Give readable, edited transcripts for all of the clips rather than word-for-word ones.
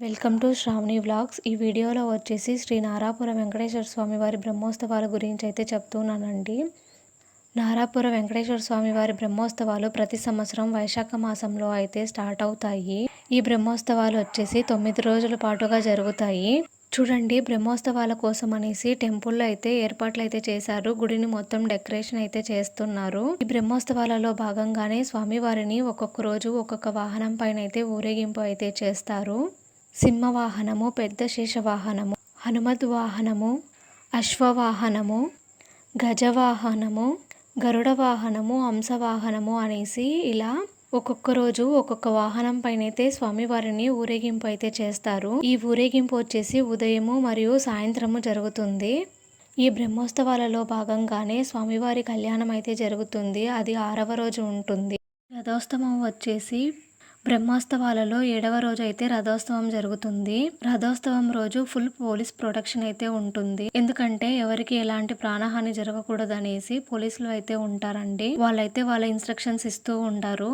Welcome to Shravani vlogs. ఈ వీడియోలో వచ్చేసి శ్రీ నారాపుర వెంకటేశ్వర స్వామి వారి బ్రహ్మోత్సవాల గురించి అయితే చెప్తున్నానండి. నారాపుర వెంకటేశ్వర స్వామి వారి బ్రహ్మోత్సవాలు ప్రతి సంవత్సరం వైశాఖ మాసంలో అయితే స్టార్ట్ అవుతాయి. ఈ బ్రహ్మోత్సవాలు వచ్చేసి 9 రోజుల పాటుగా జరుగుతాయి. చూడండి, బ్రహ్మోత్సవాల కోసం అనేసి టెంపుల్లో అయితే ఏర్పాట్లు అయితే చేశారు. గుడిని మొత్తం డెకరేషన్ అయితే చేస్తున్నారు. ఈ బ్రహ్మోత్సవాలలో భాగంగానే స్వామివారిని ఒక్కొక్క రోజు ఒక్కొక్క వాహనం పైన అయితే ఊరేగింపు అయితే చేస్తారు. సింహవాహనము, పెద్ద శేషవాహనము, హనుమద్ వాహనము, అశ్వవాహనము, గజవాహనము, గరుడ వాహనము, హంసవాహనము అనేసి ఇలా ఒక్కొక్క రోజు ఒక్కొక్క వాహనం పైన అయితే స్వామివారిని ఊరేగింపు అయితే చేస్తారు. ఈ ఊరేగింపు వచ్చేసి ఉదయము మరియు సాయంత్రము జరుగుతుంది. ఈ బ్రహ్మోత్సవాలలో భాగంగానే స్వామివారి కళ్యాణం అయితే జరుగుతుంది. అది 6వ రోజు ఉంటుంది. రథోత్సవం వచ్చేసి బ్రహ్మోత్సవాలలో 7వ రోజు అయితే రథోత్సవం జరుగుతుంది. రథోత్సవం రోజు ఫుల్ పోలీస్ ప్రొటెక్షన్ అయితే ఉంటుంది. ఎందుకంటే ఎవరికి ఎలాంటి ప్రాణహాని జరగకూడదు అనేసి పోలీసులు అయితే ఉంటారండి. వాళ్ళైతే వాళ్ళ ఇన్స్ట్రక్షన్స్ ఇస్తూ ఉంటారు.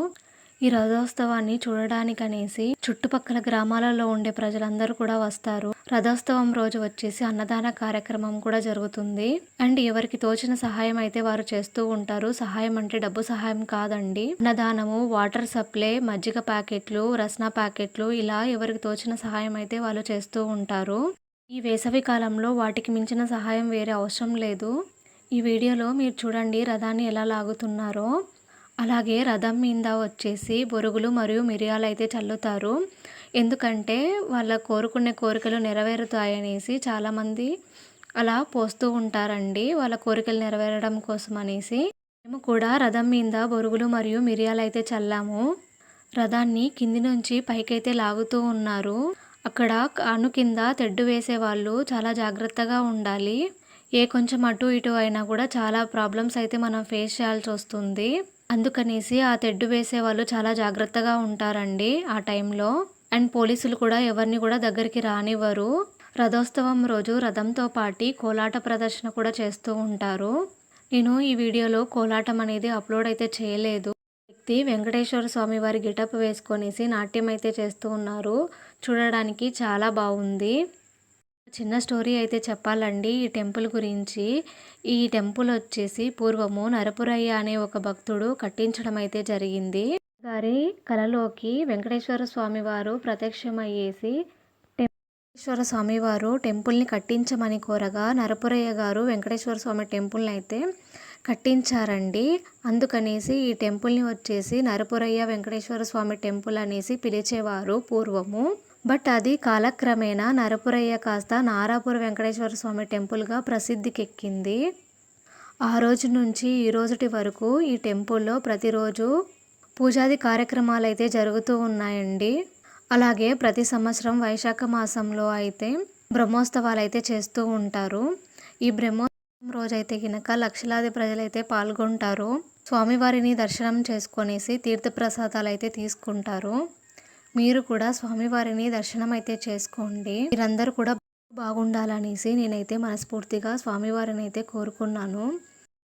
ఈ రథోత్సవాన్ని చూడడానికనేసి చుట్టుపక్కల గ్రామాలలో ఉండే ప్రజలందరూ కూడా వస్తారు. రథోత్సవం రోజు వచ్చేసి అన్నదాన కార్యక్రమం కూడా జరుగుతుంది. అండ్ ఎవరికి తోచిన సహాయం అయితే వారు చేస్తూ ఉంటారు. సహాయం అంటే డబ్బు సహాయం కాదండి. అన్నదానము, వాటర్ సప్లై, మజ్జిగ ప్యాకెట్లు, రస్నా ప్యాకెట్లు, ఇలా ఎవరికి తోచిన సహాయం అయితే వాళ్ళు చేస్తూ ఉంటారు. ఈ వేసవి కాలంలో వాటికి మించిన సహాయం వేరే అవసరం లేదు. ఈ వీడియోలో మీరు చూడండి రథాన్ని ఎలా లాగుతున్నారో. అలాగే రథం మీద వచ్చేసి బొరుగులు మరియు మిరియాలు అయితే చల్లుతారు. ఎందుకంటే వాళ్ళ కోరుకునే కోరికలు నెరవేరుతాయనేసి చాలామంది అలా పోస్తూ ఉంటారండి, వాళ్ళ కోరికలు నెరవేరడం కోసం అనేసి. మేము కూడా రథం మీద బొరుగులు మరియు మిరియాలు అయితే చల్లాము. రథాన్ని కింది నుంచి పైకైతే లాగుతూ ఉన్నారు. అక్కడ కాను కింద తెడ్డు వేసే వాళ్ళు చాలా జాగ్రత్తగా ఉండాలి. ఏ కొంచెం అటు ఇటు అయినా కూడా చాలా ప్రాబ్లమ్స్ అయితే మనం ఫేస్ చేయాల్సి వస్తుంది. అందుకనేసి ఆ తెడ్డు వేసే వాళ్ళు చాలా జాగ్రత్తగా ఉంటారండి ఆ టైంలో. అండ్ పోలీసులు కూడా ఎవరిని కూడా దగ్గరికి రానివ్వరు. రథోత్సవం రోజు రథంతో పాటు కోలాట ప్రదర్శన కూడా చేస్తూ ఉంటారు. నేను ఈ వీడియోలో కోలాటం అనేది అప్లోడ్ అయితే చేయలేదు. వ్యక్తి వెంకటేశ్వర స్వామి వారి గెటప్ వేసుకొనేసి నాట్యం అయితే చేస్తూ ఉన్నారు. చూడడానికి చాలా బాగుంది. చిన్న స్టోరీ అయితే చెప్పాలండి ఈ టెంపుల్ గురించి. ఈ టెంపుల్ వచ్చేసి పూర్వము నరపురయ్య అనే ఒక భక్తుడు కట్టించడం అయితే జరిగింది. గారి కలలోకి వెంకటేశ్వర స్వామి వారు ప్రత్యక్షమయ్యేసి వెంకటేశ్వర స్వామి వారు టెంపుల్ని కట్టించమని కోరగా నరపురయ్య గారు వెంకటేశ్వర స్వామి టెంపుల్ని అయితే కట్టించారండి. అందుకనేసి ఈ టెంపుల్ని వచ్చేసి నరపురయ్య వెంకటేశ్వర స్వామి టెంపుల్ అనేసి పిలిచేవారు పూర్వము. బట్ అది కాలక్రమేణా నరపురయ్య కాస్త నారాపుర వెంకటేశ్వర స్వామి టెంపుల్గా ప్రసిద్ధికెక్కింది. ఆ రోజు నుంచి ఈ రోజుటి వరకు ఈ టెంపుల్లో ప్రతిరోజు పూజాది కార్యక్రమాలు అయితే జరుగుతూ ఉన్నాయండి. అలాగే ప్రతి సంవత్సరం వైశాఖ మాసంలో అయితే బ్రహ్మోత్సవాలు అయితే చేస్తూ ఉంటారు. ఈ బ్రహ్మోత్సవం రోజైతే గినక లక్షలాది ప్రజలైతే పాల్గొంటారు. స్వామివారిని దర్శనం చేసుకొనేసి తీర్థప్రసాదాలు అయితే తీసుకుంటారు. మీరు కూడా స్వామివారిని దర్శనం అయితే చేసుకోండి. మీరందరూ కూడా బాగుండాలనేసి నేనైతే మనస్ఫూర్తిగా స్వామివారిని అయితే కోరుకున్నాను.